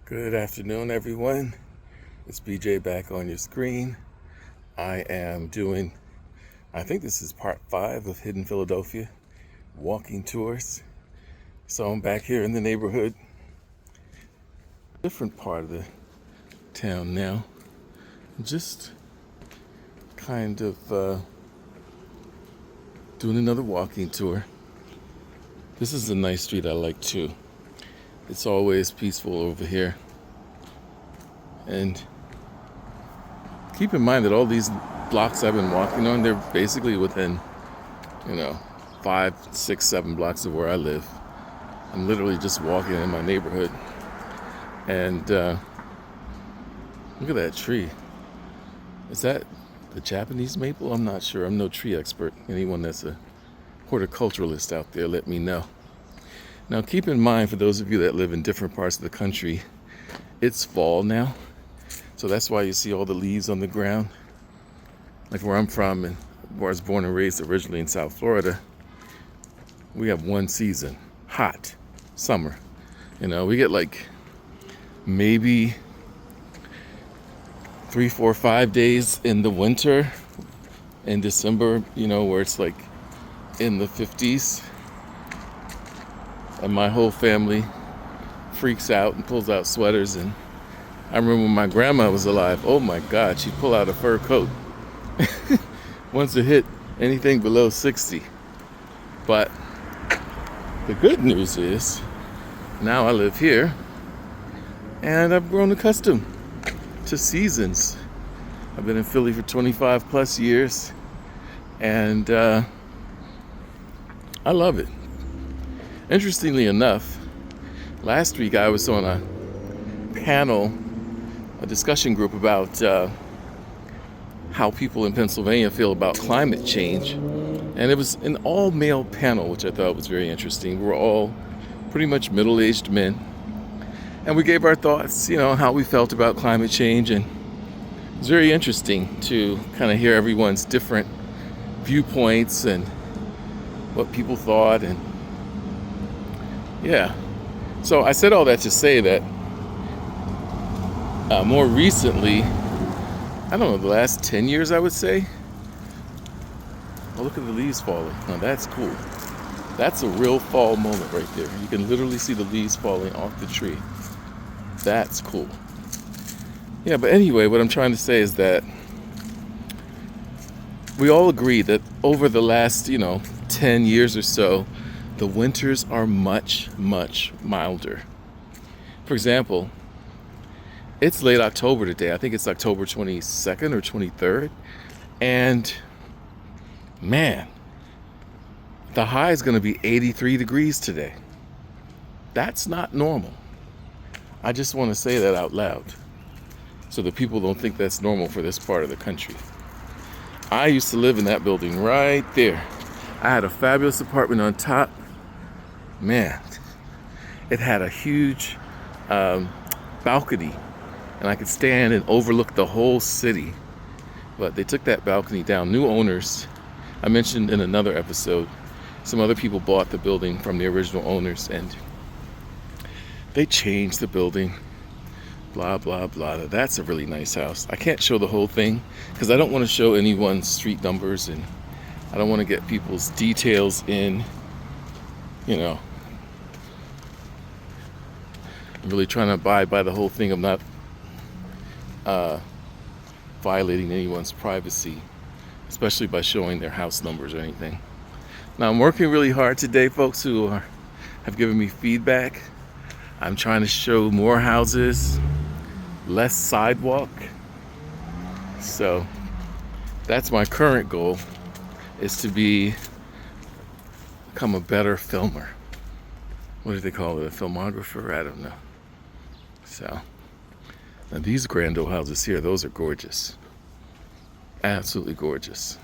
Good afternoon, everyone. It's BJ back on your screen. I am doing, I think this is part 5 of Hidden Philadelphia walking tours. So I'm back here in the neighborhood, different part of the town now. Just kind of doing another walking tour. This is a nice street I like too. It's always peaceful over here. And keep in mind that all these blocks I've been walking on, they're basically within, 5, 6, 7 blocks of where I live. I'm literally just walking in my neighborhood. And look at that tree. Is that the Japanese maple? I'm not sure. I'm no tree expert. Anyone that's a horticulturalist out there, let me know. Now, keep in mind, for those of you that live in different parts of the country, it's fall now. So that's why you see all the leaves on the ground. Like where I'm from, and where I was born and raised originally in South Florida, we have one season, hot, summer. We get like maybe 3, 4, 5 days in the winter, in December, where it's like in the 50s. And my whole family freaks out and pulls out sweaters. And I remember when my grandma was alive, oh my God, she'd pull out a fur coat once it hit anything below 60. But the good news is, now I live here and I've grown accustomed to seasons. I've been in Philly for 25 plus years, and I love it. Interestingly enough, last week I was on a panel, a discussion group about how people in Pennsylvania feel about climate change. And it was an all-male panel, which I thought was very interesting. We're all pretty much middle-aged men. And we gave our thoughts, how we felt about climate change. And it was very interesting to kind of hear everyone's different viewpoints and what people thought. And yeah. So I said all that to say that more recently, I don't know, the last 10 years, I would say. Oh, look at the leaves falling. Now that's cool. That's a real fall moment right there. You can literally see the leaves falling off the tree. That's cool. Yeah, but anyway, what I'm trying to say is that we all agree that over the last, 10 years or so, the winters are much, much milder. For example, it's late October today. I think it's October 22nd or 23rd. And man, the high is going to be 83 degrees today. That's not normal. I just want to say that out loud so that people don't think that's normal for this part of the country. I used to live in that building right there. I had a fabulous apartment on top. Man, it had a huge balcony, and I could stand and overlook the whole city. But they took that balcony down. New owners, I mentioned in another episode, some other people bought the building from the original owners, and they changed the building, blah, blah, blah. That's a really nice house. I can't show the whole thing because I don't want to show anyone's street numbers, and I don't want to get people's details in, I'm really trying to abide by the whole thing of not violating anyone's privacy, especially by showing their house numbers or anything. Now, I'm working really hard today, folks who have given me feedback. I'm trying to show more houses, less sidewalk. So that's my current goal, is to become a better filmer. What do they call it? A filmographer? I don't know. So, now these grand old houses here, those are gorgeous. Absolutely gorgeous.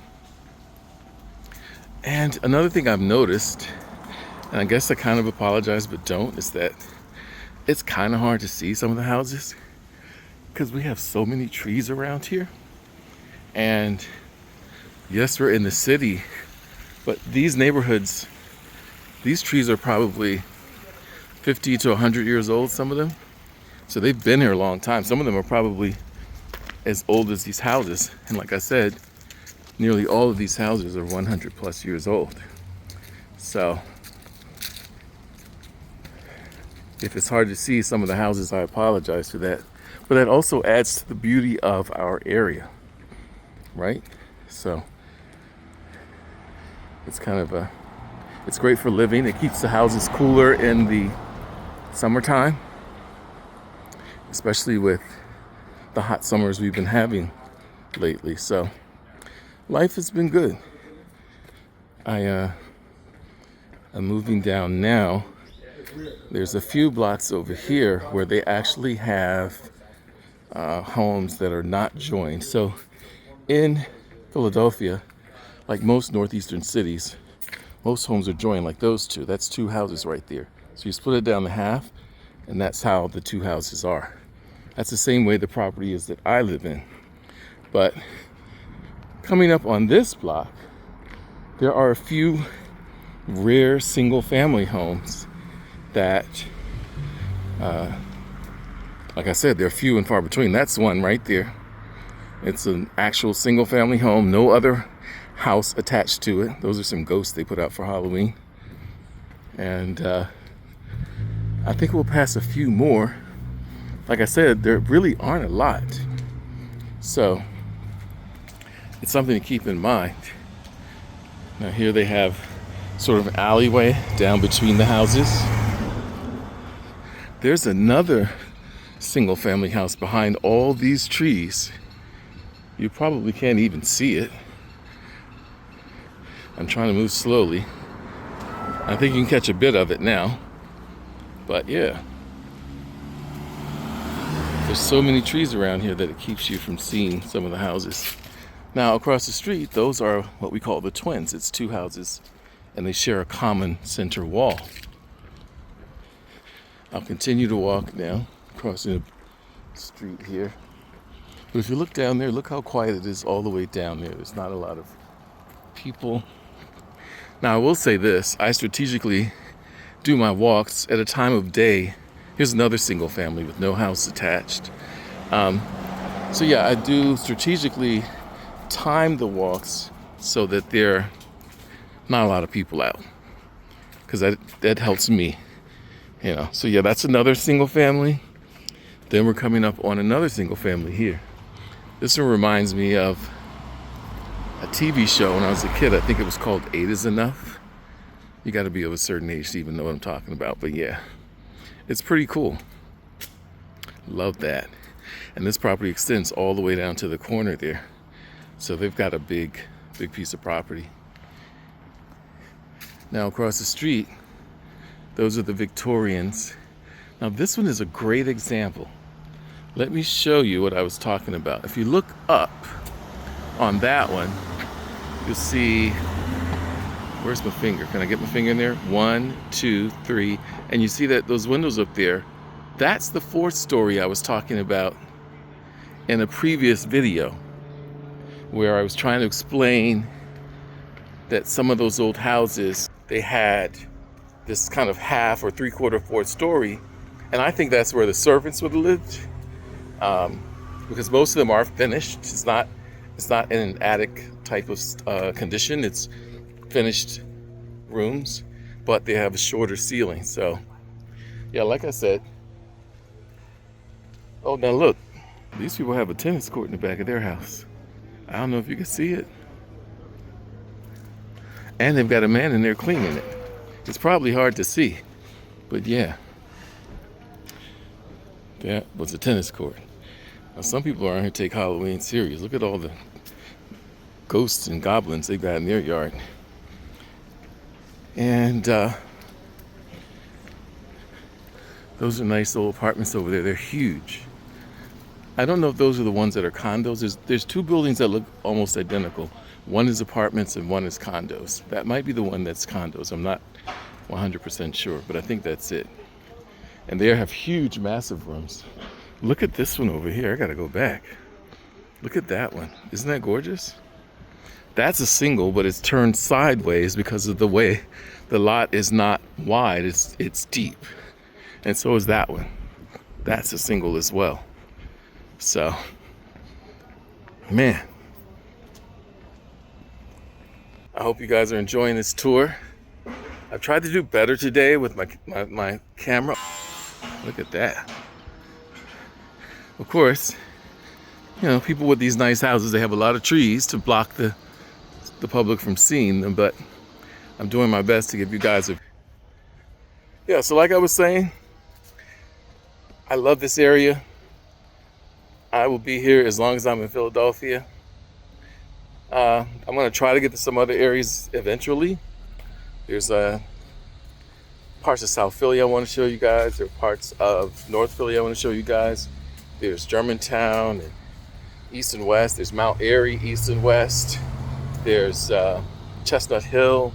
And another thing I've noticed, and I guess I kind of apologize but don't, is that it's kind of hard to see some of the houses because we have so many trees around here. And yes, we're in the city, but these neighborhoods, these trees are probably 50 to 100 years old, some of them. So they've been here a long time. Some of them are probably as old as these houses. And like I said, nearly all of these houses are 100 plus years old. So if it's hard to see some of the houses, I apologize for that. But that also adds to the beauty of our area, right? So it's kind of it's great for living. It keeps the houses cooler in the summertime, especially with the hot summers we've been having lately. So life has been good. I'm moving down now. There's a few blocks over here where they actually have homes that are not joined. So in Philadelphia, like most northeastern cities, most homes are joined like those two. That's two houses right there. So you split it down to half, and that's how the two houses are. That's the same way the property is that I live in. But coming up on this block, there are a few rare single family homes that, like I said, they're few and far between. That's one right there. It's an actual single family home, no other house attached to it. Those are some ghosts they put out for Halloween. And I think we'll pass a few more. Like I said, there really aren't a lot. So it's something to keep in mind. Now here they have sort of an alleyway down between the houses. There's another single family house behind all these trees. You probably can't even see it. I'm trying to move slowly. I think you can catch a bit of it now. But yeah. There's so many trees around here that it keeps you from seeing some of the houses. Now across the street, those are what we call the twins. It's two houses and they share a common center wall. I'll continue to walk now, crossing the street here. But if you look down there, look how quiet it is all the way down there. There's not a lot of people. Now I will say this, I strategically do my walks at a time of day. Here's another single family with no house attached. So yeah, I do strategically time the walks so that there are not a lot of people out, because that helps me, you know. So yeah, that's another single family. Then we're coming up on another single family here. This one reminds me of a TV show when I was a kid. I think it was called 8 is Enough. You got to be of a certain age to even know what I'm talking about, but yeah, it's pretty cool. Love that. And this property extends all the way down to the corner there. So they've got a big piece of property. Now across the street, those are the Victorians. Now this one is a great example. Let me show you what I was talking about. If you look up on that one, you'll see, where's my finger? Can I get my finger in there? 1, 2, 3. And you see that those windows up there, that's the 4th story I was talking about in a previous video, where I was trying to explain that some of those old houses, they had this kind of half or 3/4, 4th story. And I think that's where the servants would have lived, because most of them are finished. It's not in an attic type of condition. It's finished rooms, but they have a shorter ceiling. So yeah, like I said, oh, now look, these people have a tennis court in the back of their house. I don't know if you can see it. And they've got a man in there cleaning it. It's probably hard to see, but yeah, that was a tennis court. Now some people around here take Halloween serious. Look at all the ghosts and goblins they got in their yard. And those are nice old apartments over there. They're huge. I don't know if those are the ones that are condos. There's 2 buildings that look almost identical. One is apartments and one is condos. That might be the one that's condos. I'm not 100% sure, but I think that's it. And they have huge, massive rooms. Look at this one over here. I gotta go back. Look at that one. Isn't that gorgeous? That's a single, but it's turned sideways because of the way the lot is not wide. It's deep. And so is that one. That's a single as well. So, man, I hope you guys are enjoying this tour. I've tried to do better today with my camera. Look at that. Of course, you know, people with these nice houses, they have a lot of trees to block the public from seeing them, but I'm doing my best to give you guys a... Yeah, so like I was saying, I love this area. I will be here as long as I'm in Philadelphia. I'm gonna try to get to some other areas eventually. There's parts of South Philly I want to show you guys. There are parts of North Philly I want to show you guys. There's Germantown and East and West. There's Mount Airy, East and West. There's Chestnut Hill.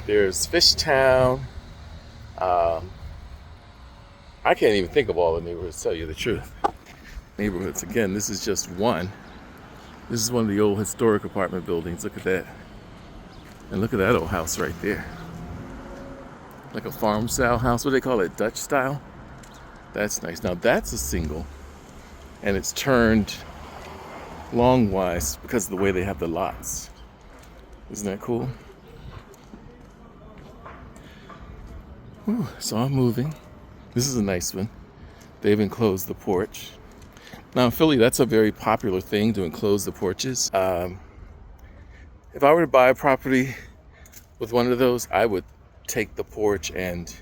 There's Fishtown. I can't even think of all the neighborhoods, to tell you the truth. Neighborhoods, again, this is just one. This is one of the old historic apartment buildings. Look at that. And look at that old house right there. Like a farm style house. What do they call it? Dutch style? That's nice. Now that's a single. And it's turned longwise because of the way they have the lots. Isn't that cool? Whew, so I'm moving. This is a nice one. They've enclosed the porch. Now in Philly, that's a very popular thing, to enclose the porches. If I were to buy a property with one of those, I would take the porch and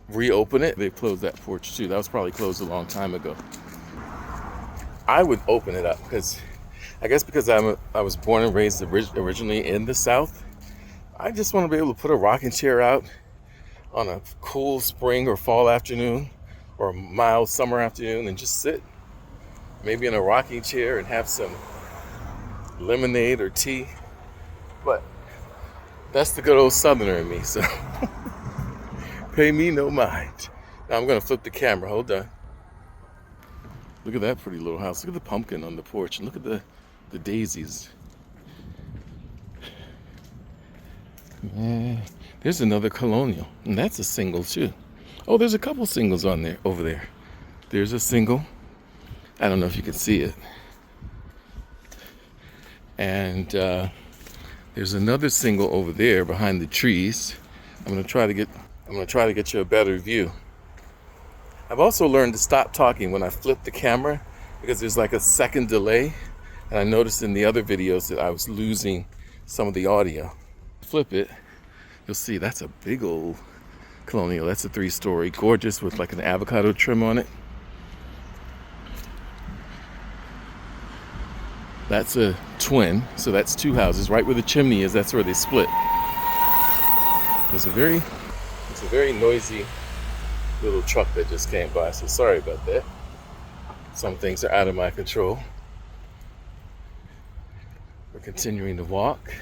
reopen it. They've closed that porch too. That was probably closed a long time ago. I would open it up because I guess because I was born and raised originally in the South. I just want to be able to put a rocking chair out on a cool spring or fall afternoon or a mild summer afternoon and just sit maybe in a rocking chair and have some lemonade or tea. But that's the good old Southerner in me, so pay me no mind. Now I'm gonna flip the camera, hold on. Look at that pretty little house. Look at the pumpkin on the porch, and look at the daisies. Man, there's another colonial, and that's a single too. Oh, there's a couple singles on there, over there. There's a single. I don't know if you can see it. And there's another single over there behind the trees. I'm gonna try to get you a better view. I've also learned to stop talking when I flip the camera because there's like a second delay. And I noticed in the other videos that I was losing some of the audio. Flip it, you'll see that's a big old colonial. That's a 3-story, gorgeous with like an avocado trim on it. That's a twin, so that's 2 houses. Right where the chimney is, that's where they split. It's a very noisy little truck that just came by, so sorry about that. Some things are out of my control. We're continuing to walk.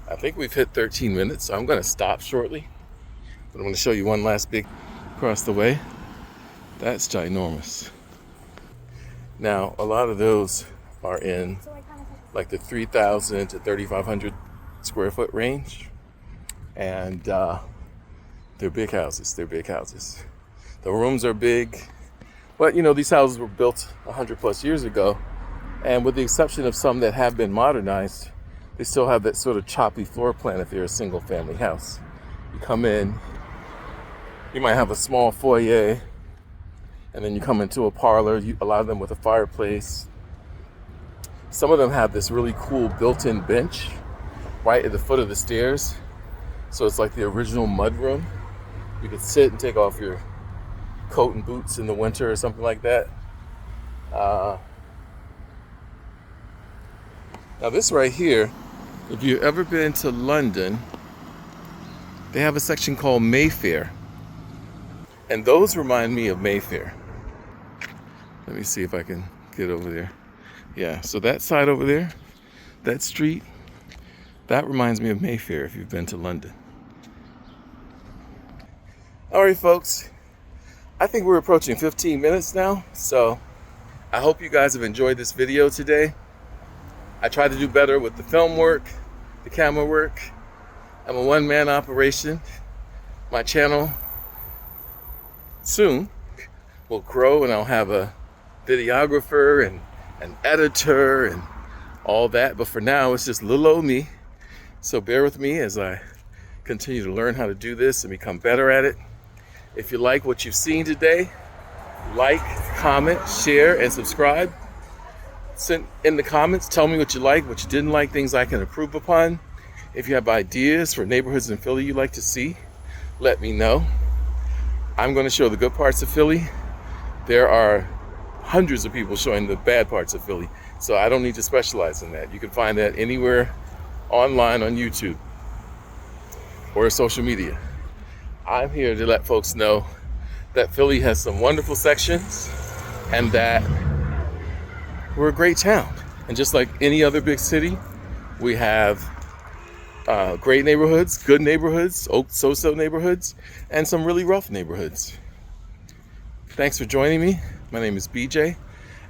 I think we've hit 13 minutes, so I'm going to stop shortly. But I'm going to show you one last big across the way. That's ginormous. Now, a lot of those are in like the 3,000 to 3,500 square foot range. And they're big houses. The rooms are big. But, you know, these houses were built 100 plus years ago. And with the exception of some that have been modernized, they still have that sort of choppy floor plan if they're a single family house. You come in, you might have a small foyer, and then you come into a parlor, a lot of them with a fireplace. Some of them have this really cool built-in bench right at the foot of the stairs. So it's like the original mud room. You could sit and take off your coat and boots in the winter or something like that. Now this right here, if you've ever been to London, they have a section called Mayfair. And those remind me of Mayfair. Let me see if I can get over there. Yeah, so that side over there, that street, that reminds me of Mayfair if you've been to London. All right, folks, I think we're approaching 15 minutes now, so I hope you guys have enjoyed this video today. I tried to do better with the film work, the camera work. I'm a one-man operation. My channel soon will grow and I'll have a videographer and an editor and all that. But for now, it's just little old me. So bear with me as I continue to learn how to do this and become better at it. If you like what you've seen today, like, comment, share, and subscribe. Send in the comments, tell me what you like, what you didn't like, things I can improve upon. If you have ideas for neighborhoods in Philly you'd like to see, let me know. I'm going to show the good parts of Philly. There are hundreds of people showing the bad parts of Philly, so I don't need to specialize in that. You can find that anywhere online on YouTube or social media. I'm here to let folks know that Philly has some wonderful sections and that we're a great town. And just like any other big city, we have great neighborhoods, good neighborhoods, so-so neighborhoods, and some really rough neighborhoods. Thanks for joining me. My name is BJ.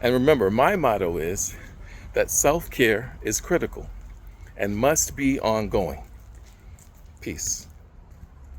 And remember, my motto is that self-care is critical and must be ongoing. Peace.